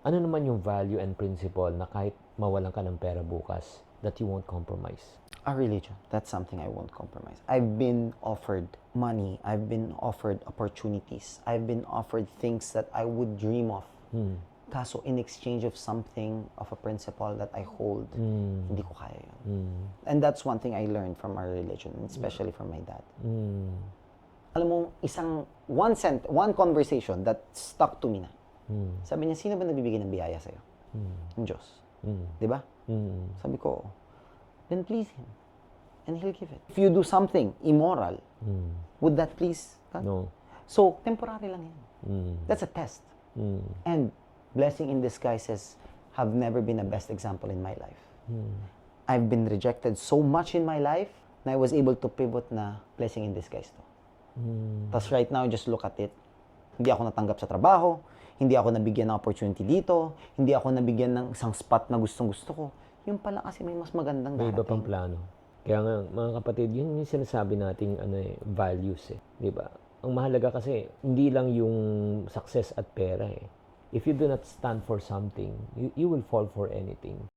Ano naman yung value and principle na kahit mawalan ka ng pera bukas, that you won't compromise? Our religion, that's something I won't compromise. I've been offered money, I've been offered opportunities, I've been offered things that I would dream of. Kaso in exchange of something, of a principle that I hold, hindi ko kaya yun. And that's one thing I learned from our religion, especially from my dad. Alam mo, one conversation that stuck to me na. Sabi niya, sino ba nagbibigay ng biyaya sa'yo? Ang Diyos. Di ba? Sabi ko, then please Him. And He'll give it. If you do something immoral, would that please God? No. So, temporary lang yan. That's a test. And blessing in disguises have never been a best example in my life. I've been rejected so much in my life na I was able to pivot na blessing in disguise to. Tapos right now, just look at it. Hindi ako natanggap sa trabaho, hindi ako nabigyan ng opportunity dito, hindi ako nabigyan ng isang spot na gustong-gusto ko. Yung pala kasi may mas magandang May darating. iba pang plano. Kaya nga, mga kapatid, yun yung sinasabi nating values eh. Di ba? Ang mahalaga kasi, hindi lang yung success at pera eh. If you do not stand for something, you will fall for anything.